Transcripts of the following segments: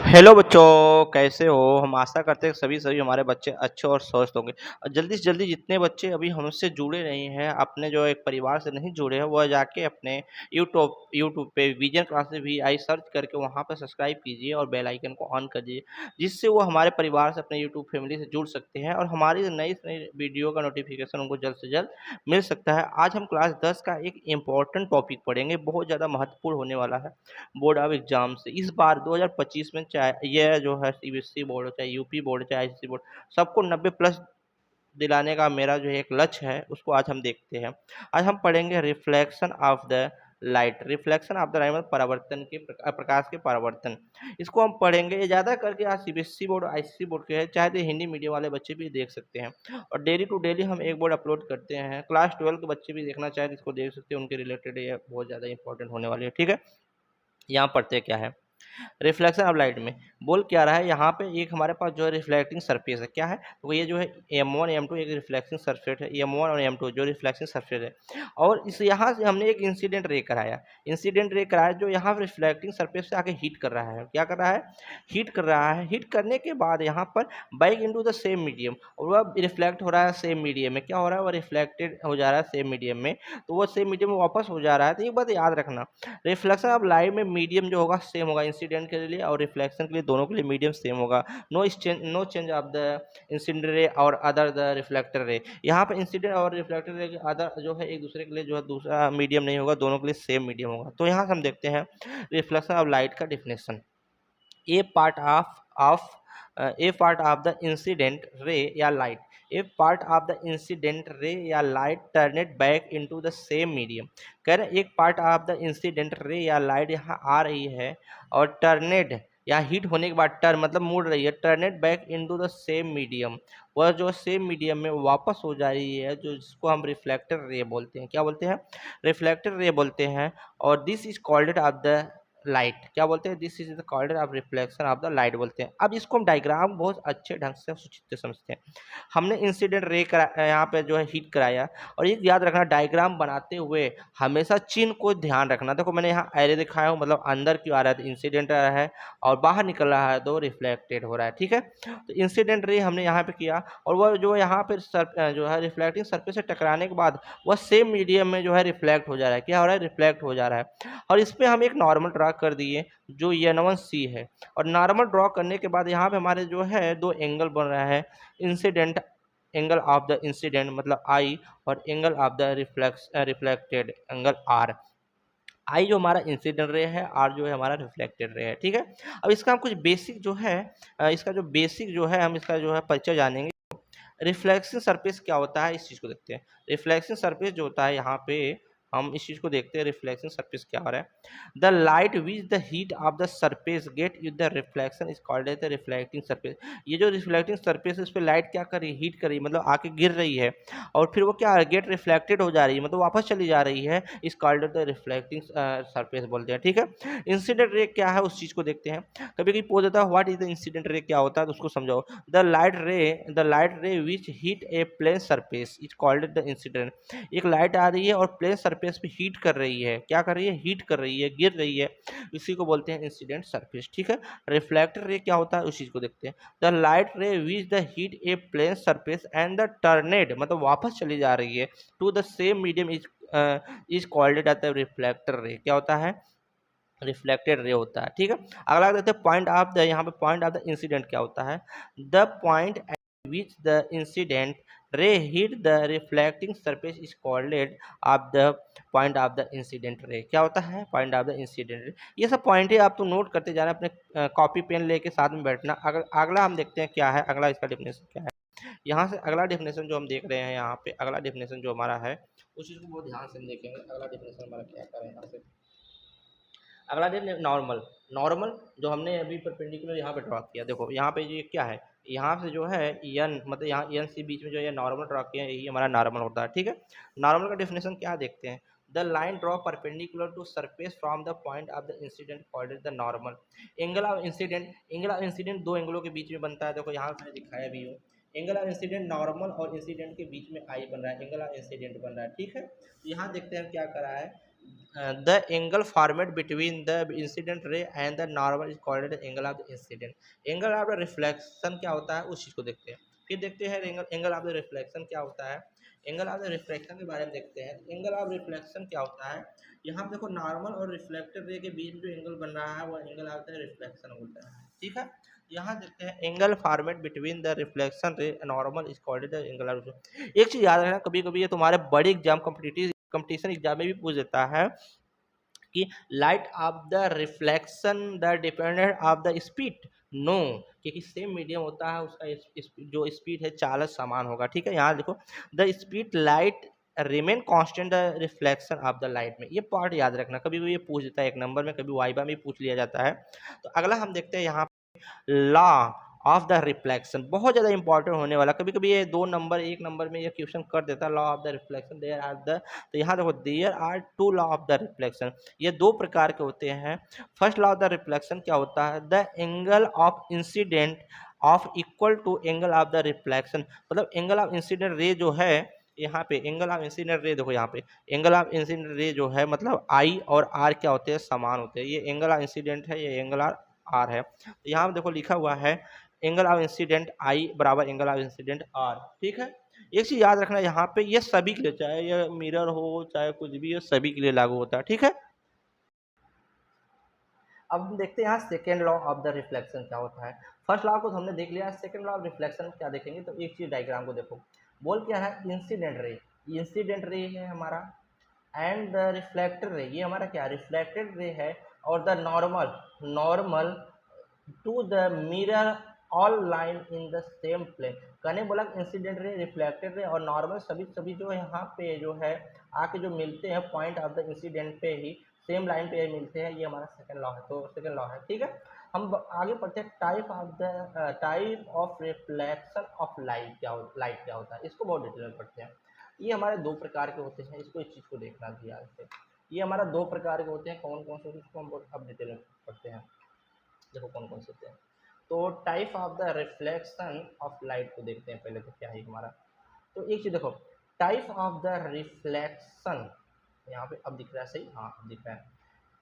Hello बच्चों, कैसे हो? हम आशा करते हैं कि सभी हमारे बच्चे अच्छे और स्वस्थ होंगे। और जल्दी से जल्दी जितने बच्चे अभी हमसे जुड़े नहीं हैं, अपने जो एक परिवार से नहीं जुड़े हैं, वह जाके अपने यूट्यूब पे विजन क्लासेस VI सर्च करके वहाँ पे सब्सक्राइब कीजिए और बेल आइकन को ऑन कर दीजिए, जिससे वो हमारे परिवार से, अपने यूट्यूब फैमिली से जुड़ सकते हैं और हमारी नई से नई वीडियो का नोटिफिकेशन उनको जल्द से जल्द मिल सकता है। आज हम क्लास 10 का एक इम्पोर्टेंट टॉपिक पढ़ेंगे, बहुत ज़्यादा महत्वपूर्ण होने वाला है बोर्ड ऑफ एग्जाम से। इस बार 2025 में चाहे ये जो है सीबीएसई बोर्ड हो, चाहे यूपी बोर्ड हो, चाहे आईसीएसई बोर्ड, सबको 90 प्लस दिलाने का मेरा जो है एक लक्ष्य है, उसको आज हम देखते हैं। आज हम पढ़ेंगे reflection of the light. Reflection of the light मतलब परावर्तन के प्रकाश के परावर्तन। इसको हम पढ़ेंगे। ये ज़्यादा करके आज सीबीएसई बोर्ड और आईसीएसई बोर्ड के हैं, चाहे तो हिंदी मीडियम वाले बच्चे भी देख सकते हैं। और डेली टू डेली हम एक बोर्ड अपलोड करते हैं। क्लास 12 के बच्चे भी देखना चाहें तो इसको देख सकते हैं, उनके रिलेटेड ये बहुत ज़्यादा इंपॉर्टेंट होने वाली है। ठीक है, यहाँ पढ़ते क्या है। रिफ्लेक्शन ऑफ लाइट में बोल क्या रहा है, यहाँ पे एक हमारे पास जो है रिफ्लेक्टिंग सरफेस है। क्या है? तो ये जो है M1 M2 एक रिफ्लेक्टिंग सरफेस है। M1 और M2 जो रिफ्लेक्टिंग सरफेस है, और इस यहाँ से हमने एक इंसिडेंट रे कराया। इंसिडेंट रे कराया जो यहाँ पे रिफ्लेक्टिंग सरफेस से आके हीट कर रहा है। क्या कर रहा है? हीट कर रहा है। हीट करने के बाद यहाँ पर back into the same medium, और वह रिफ्लेक्ट हो रहा है सेम मीडियम में। क्या हो रहा है? वह रिफ्लेक्टेड हो जा रहा है सेम मीडियम में, तो वो सेम मीडियम में वापस हो जा रहा है। तो एक बात याद रखना, रिफ्लेक्शन ऑफ लाइट में मीडियम जो होगा सेम होगा इंसिडेंट के लिए और रिफ्लेक्शन के लिए, दोनों के लिए मीडियम सेम होगा। No change of the incident ray और अदर द रिफ्लेक्टर रे। यहाँ पे इंसिडेंट और रिफ्लेक्टर रे के अदर जो है एक दूसरे के लिए जो है दूसरा मीडियम नहीं होगा, दोनों के लिए सेम मीडियम होगा। तो यहाँ से हम देखते हैं रिफ्लेक्शन ऑफ लाइट का definition. A part of a part of the incident ray या light, a part of the incident ray या light turned back into the same medium. कह रहे एक part of the incident ray या light यहाँ आ रही है और टर्नेड या हीट होने के बाद टर्न मतलब मुड़ रही है, turned back into the same medium, वह जो सेम मीडियम में वापस हो जा रही है, जो जिसको हम रिफ्लेक्टर रे बोलते हैं। क्या बोलते हैं? रिफ्लेक्टर रे बोलते हैं। और this is called off the light. क्या बोलते हैं? This is the called off reflection of the light बोलते हैं। अब इसको हम डायग्राम बहुत अच्छे ढंग से सुचित्र समझते हैं। हमने इंसिडेंट रे करा यहाँ पे जो है हीट कराया, और एक याद रखना, डायग्राम बनाते हुए हमेशा चिन्ह को ध्यान रखना। देखो मैंने यहाँ एरे दिखाया हूँ, मतलब अंदर क्यों आ रहा है तो इंसिडेंट आ रहा है, और बाहर निकल रहा है तो रिफ्लेक्टेड हो रहा है। ठीक है, तो इंसिडेंट रे हमने यहाँ पे किया, और वह जो यहाँ पे जो है रिफ्लेक्टिंग सरफेस से टकराने के बाद वह सेम मीडियम में जो है रिफ्लेक्ट हो जा रहा है। क्या हो रहा है? रिफ्लेक्ट हो जा रहा है। और इस पे हम एक नॉर्मल ड्रा कर दिए जो N1C है, और नॉर्मल ड्रॉ करने के बाद यहाँ पे हमारे जो है दो एंगल बन रहा है। Incident angle of the incident मतलब I, और angle of the reflected angle R। आई जो हमारा इंसिडेंट रे है, आर जो है हमारा रिफ्लेक्टेड रे है। ठीक है, अब इसका हम कुछ बेसिक जो है इसका जो बेसिक जो है हम इसका जो है परिचय जानेंगे। रिफ्लेक्शन सरफेस क्या होता है, इस चीज़ को देखते हैं। रिफ्लेक्शन सरफेस जो होता है, यहाँ पे हम इस चीज़ को देखते हैं। रिफ्लेक्शन सरफेस क्या हो रहा है? The light which the heat of the surface get with the reflection is called as the reflecting surface. ये जो रिफ्लेक्टिंग सरफेस है, इस पर लाइट क्या कर रही है? हीट कर रही है, मतलब आके गिर रही है, और फिर वो क्या गेट रिफ्लेक्टेड हो जा रही है, मतलब वापस चली जा रही है। इस called as the reflecting surface बोलते हैं। ठीक है, इंसिडेंट रे क्या है उस चीज़ को देखते हैं। कभी कभी पूछ देता है व्हाट इज द इंसिडेंट रे, क्या होता है, तो उसको समझाओ। The light ray which hit a plane surface is called the incident. एक लाइट आ रही है और प्लेन सरफेस पे हीट कर रही है। क्या कर रही है? हीट कर रही है, गिर रही है, इसी को बोलते हैं इंसिडेंट सरफेस। ठीक है, रिफ्लेक्टर रे क्या होता है उस चीज को देखते हैं। The light ray which the hit a plane surface and the turned मतलब वापस चली जा रही है to the same medium is called at the reflector ray. क्या होता है? रिफ्लेक्टेड रे होता है। ठीक है, अगला देखते हैं पॉइंट ऑफ द, यहाँ पे पॉइंट ऑफ द इंसिडेंट क्या होता है? The point eight which the incident रे hit the reflecting surface is called off the point of the incident रे। क्या होता है? पॉइंट ऑफ द इंसिडेंट रे। ये सब पॉइंट है, आप तो नोट करते जाना, अपने कॉपी पेन लेके साथ में बैठना। अगला हम देखते हैं क्या है, अगला इसका डेफिनेशन क्या है। यहाँ से अगला डेफिनेशन जो हम देख रहे हैं, यहाँ पे अगला डेफिनेशन जो हमारा है उस चीज़ को बहुत ध्यान से हम देखेंगे। अगला डेफिनेशन हमारा क्या कर रहे हैं यहाँ से। अगला दिन नॉर्मल। नॉर्मल जो हमने अभी परपेंडिकुलर यहाँ पे ड्रॉ किया, देखो यहाँ पे ये क्या है, यहाँ से जो है एन मतलब यहाँ एन से बीच में जो ये नॉर्मल ड्रॉ किया है, यही हमारा नॉर्मल होता है। ठीक है, नॉर्मल का डेफिनेशन क्या देखते हैं। The line draw perpendicular to surface from the point of the incident called the normal. Angle of incident दो एंगलों के बीच में बनता है। देखो यहाँ मैंने दिखाया भी हूँ, एंगल ऑफ इंसिडेंट नॉर्मल और इंसिडेंट के बीच में आई बन रहा है, एंगल ऑफ इंसिडेंट बन रहा है। ठीक है, तो यहाँ देखते हैं क्या करा है। the angle formed between the incident ray and the normal is called the angle of the incident. Angle of the reflection क्या होता है उस चीज़ को देखते हैं। फिर देखते हैं एंगल ऑफ द रिफ्लेक्शन क्या होता है। एंगल ऑफ द रिफ्लेक्शन के बारे में देखते हैं। एंगल ऑफ रिफ्लेक्शन क्या होता है। यहाँ पे देखो नॉर्मल और रिफ्लेक्टेड रे के बीच में जो एंगल बन रहा है वो एंगल ऑफ द रिफ्लेक्शन होता है। ठीक है। यहाँ देखते हैं angle format between the reflection ray normal is called the angle of. एक चीज़ याद रखना, कभी कभी ये तुम्हारे बड़े एग्जाम कंपटीशन एग्जाम में भी पूछ देता है कि light of the reflection the dependent of the speed. No, क्योंकि सेम मीडियम होता है उसका जो स्पीड है चार्ज समान होगा। ठीक है। यहाँ देखो the speed light remain constant the reflection of the light में, ये पार्ट याद रखना, कभी भी ये पूछ देता है एक नंबर में, कभी वाइबा में पूछ लिया जाता है। तो अगला हम देखते हैं यहाँ लॉ ऑफ द रिफ्लेक्शन, बहुत ज़्यादा इंपॉर्टेंट होने वाला, कभी कभी ये 2 नंबर 1 नंबर में ये क्वेश्चन कर देता है। Law of the reflection there are the, तो यहाँ देखो there are 2 law of the reflection, ये 2 प्रकार के होते हैं। First law of the reflection क्या होता है, the angle of incident of equal to angle of the reflection, मतलब एंगल ऑफ इंसिडेंट रे जो है, यहाँ पे एंगल ऑफ इंसिडेंट रे देखो, यहाँ पे एंगल ऑफ इंसिडेंट रे जो है मतलब आई और आर क्या होते हैं, समान होते हैं। ये एंगल ऑफ इंसिडेंट है, ये एंगल ऑफ आर है। तो यहाँ देखो लिखा हुआ है एंगल ऑफ इंसिडेंट आई बराबर एंगल ऑफ इंसिडेंट आर। ठीक है। एक चीज याद रखना यहाँ पे, ये सभी के लिए, चाहे ये मिरर हो चाहे कुछ भी, ये सभी के लिए लागू होता है। ठीक है। अब हम देखते हैं यहाँ second law of the reflection क्या होता है। फर्स्ट लॉ को तो हमने देख लिया, सेकेंड लॉ ऑफ रिफ्लेक्शन क्या देखेंगे, तो एक चीज डायग्राम को देखो, बोल क्या है, इंसिडेंट रे, इंसिडेंट रे है हमारा, एंड द रिफ्लेक्टर रे, ये हमारा क्या रिफ्लेक्टेड रे है, और the normal, normal to the mirror all line in the same plane. कहने बोला इंसिडेंट रे, रिफ्लेक्टेड रे और नॉर्मल सभी सभी जो यहाँ पे जो है आके जो मिलते हैं पॉइंट ऑफ द इंसिडेंट पे ही सेम लाइन पे मिलते हैं, ये हमारा सेकंड लॉ है। तो सेकंड लॉ है। ठीक है। हम आगे पढ़ते हैं type of reflection of light light क्या होता है, इसको बहुत डिटेल में पढ़ते हैं। ये हमारे 2 प्रकार के होते हैं, इसको इस चीज़ को देखना दिया है। ये हमारा 2 प्रकार के होते हैं, कौन कौन से, इसको हम अब डिटेल में पढ़ते हैं। देखो कौन कौन से होते हैं। तो type of the reflection of light को देखते हैं पहले, तो क्या है हमारा। तो एक चीज देखो, टाइप ऑफ द रिफ्लेक्शन, यहाँ पे अब दिख रहा है सही, हाँ अब दिख रहा है।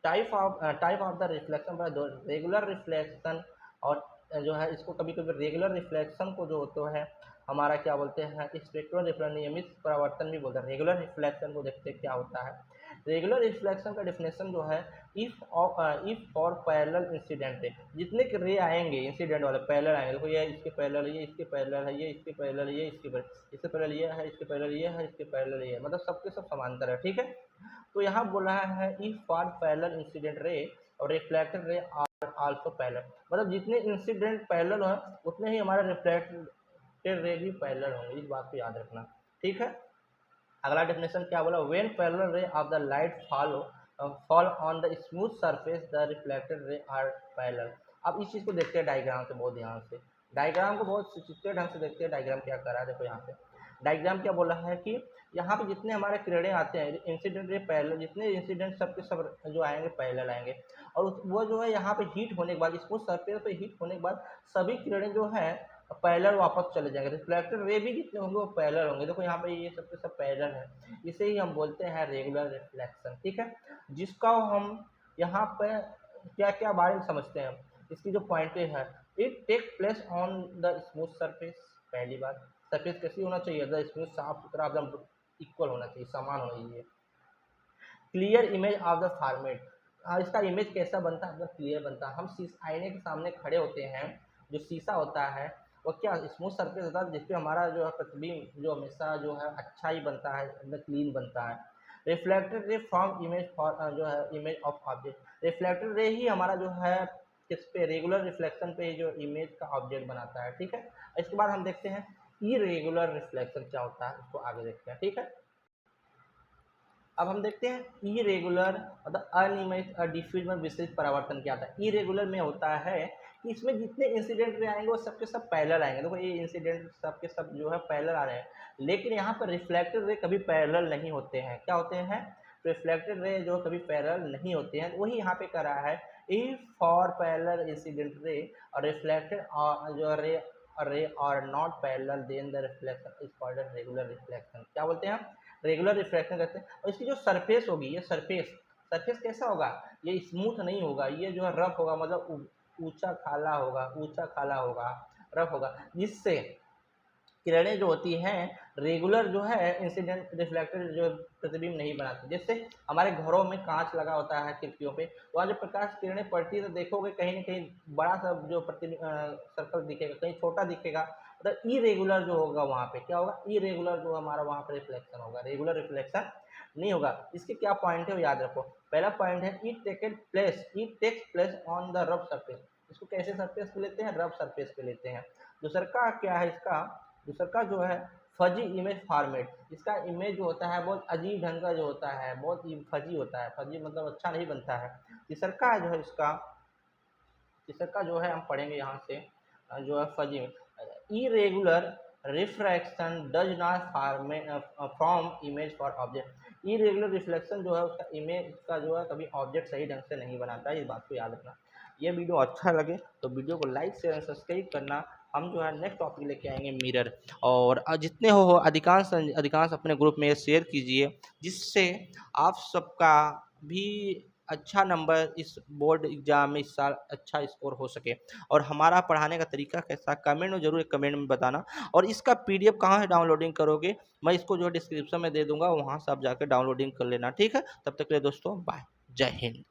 टाइप ऑफ द रिफ्लेक्शन पर दो, रेगुलर रिफ्लेक्शन और जो है इसको कभी कभी रेगुलर रिफ्लेक्शन को जो होता है हमारा क्या बोलते हैं, स्पेक्ट्रल रिफ्लेक्शन, नियमित परावर्तन भी बोलते हैं। रेगुलर रिफ्लेक्शन को देखते हैं क्या होता है। रेगुलर रिफ्लेक्शन का डेफिनेशन जो है, इफ फॉर पैरेलल इंसिडेंट है, जितने के रे आएंगे इंसिडेंट वाले पैरेलल आएंगे, देखो ये इसके पैरेलल, ये इसके पैरेलल है, ये इसके पैरेलल, ये इसके पैरेलल, ये है इसके पैरेलल, ये है इसके पैरेलल, ये मतलब सबके सब समांतर है। ठीक है। तो यहाँ बोल रहा है if for parallel incident ray और reflected ray are also parallel, मतलब जितने इंसिडेंट पैरेलल है उतने ही हमारे रिफ्लेक्टेड रे भी पैरेलल होंगे, इस बात को याद रखना। ठीक है। अगला डेफिनेशन क्या बोला, when parallel ray of the light fall on the smooth surface the reflected ray are parallel. अब इस चीज़ को देखते हैं डायग्राम से, बहुत ध्यान से डायग्राम को बहुत चित्ते ढंग से देखते हैं। डायग्राम क्या कर रहा है, देखो यहाँ पे डायग्राम क्या बोला है कि यहाँ पे जितने हमारे किरणें आते हैं इंसिडेंट रे पैरेलल, जितने इंसिडेंट सबके सब जो आएंगे पैरेलल आएंगे, और वो जो है यहाँ पे हीट होने के बाद, स्मूथ सरफेस पे हीट होने के बाद सभी किरणें जो है पैरेलल वापस चले जाएंगे। रिफ्लेक्टेड रे भी जितने होंगे वो पैरेलल होंगे। देखो यहाँ पे ये सबके सब पैरेलल है, इसे ही हम बोलते हैं रेगुलर रिफ्लेक्शन। ठीक है। जिसका हम यहाँ पे क्या क्या बारे में समझते हैं, इसकी जो पॉइंट है, it take place on the smooth surface. पहली बात, सरफेस कैसी होना चाहिए, द स्मूथ, साफ सुथरा, एकदम इक्वल होना चाहिए, समान होना चाहिए। Clear image of the format, इसका इमेज कैसा बनता है, एकदम क्लियर बनता है। हम आईने के सामने खड़े होते हैं, जो शीशा होता है वो क्या स्मूथ सरफेस होता है, जिसपे हमारा जो है प्रतिबिंब जो हमेशा जो है अच्छा ही बनता है, एकदम क्लीन बनता है। रिफ्लेक्टेड रे फ्रॉम इमेज जो है image of object, reflected ray ही हमारा जो है किस पे, रेगुलर रिफ्लेक्शन पे जो इमेज का ऑब्जेक्ट बनाता है। ठीक है। इसके बाद हम देखते हैं इरेगुलर रिफ्लेक्शन क्या होता है, उसको आगे देखते हैं। ठीक है। अब हम देखते हैं इरेगुलर मतलब अनियमित डिफ्यूज में विशेष परावर्तन क्या आता है। इरेगुलर में होता है कि इसमें जितने इंसिडेंट भी आएंगे वो सबके सब पैरेलल आएंगे। देखो ये इंसिडेंट सबके सब जो है पैरेलल आ रहे हैं, लेकिन यहाँ पर रिफ्लेक्टेड रे कभी पैरेलल नहीं होते हैं। क्या होते हैं, रिफ्लेक्टेड रे जो कभी पैरेलल नहीं होते हैं, वही यहाँ पे कर रहा है। If for parallel incident ray और रिफ्लेक्टेड जो ray are not parallel then the reflection is called regular reflection. क्या बोलते हैं हम, रेगुलर रिफ्रैक्शन कहते हैं। और इसकी जो सरफेस होगी, ये सरफेस सरफेस कैसा होगा, ये स्मूथ नहीं होगा, ये जो है रफ होगा, मतलब ऊंचा खाला होगा, ऊंचा खाला होगा, रफ होगा, जिससे किरणें जो होती हैं रेगुलर जो है इंसिडेंट रिफ्लेक्टेड जो प्रतिबिंब नहीं बनाती। जैसे हमारे घरों में कांच लगा होता है खिड़कियों पे, वहाँ जब प्रकाश किरणें पड़ती है तो देखोगे कहीं ना कहीं बड़ा सा जो प्रतिबिंब सर्कल दिखेगा, कहीं छोटा दिखेगा, मतलब इरेगुलर जो होगा वहाँ पे क्या होगा, इरेगुलर जो हमारा वहाँ पे रिफ्लेक्शन होगा, रेगुलर रिफ्लेक्शन नहीं होगा। इसके क्या पॉइंट है वो याद रखो। पहला पॉइंट है it takes place on the rough surface. इसको कैसे सरफेस पे लेते हैं, रफ सरफेस पे लेते हैं। दूसरा का क्या है इसका, दूसरा का जो है फजी इमेज फॉर्मेट, इसका इमेज जो होता है बहुत अजीब ढंग का जो होता है, बहुत फजी होता है, फजी मतलब अच्छा नहीं बनता है। तीसरा का जो है इसका, तीसरा का जो है हम पढ़ेंगे यहाँ से जो है fuzzy irregular refraction does not form image for object. Irregular reflection जो है उसका इमेज का जो है कभी ऑब्जेक्ट सही ढंग से नहीं बनाता है, इस बात को याद रखना। ये वीडियो अच्छा लगे तो वीडियो को लाइक शेयर एंड सब्सक्राइब करना। हम जो है नेक्स्ट टॉपिक लेके आएंगे मिरर। और जितने हो अधिकांश अधिकांश अपने ग्रुप में शेयर कीजिए, जिससे आप सबका भी अच्छा नंबर इस बोर्ड एग्जाम में इस साल अच्छा स्कोर हो सके। और हमारा पढ़ाने का तरीका कैसा, कमेंट में जरूर एक कमेंट में बताना। और इसका पीडीएफ कहाँ से डाउनलोडिंग करोगे, मैं इसको जो डिस्क्रिप्शन में दे दूंगा, वहाँ से आप जाकर डाउनलोडिंग कर लेना, ठीक है। तब तक के लिए दोस्तों बाय, जय हिंद।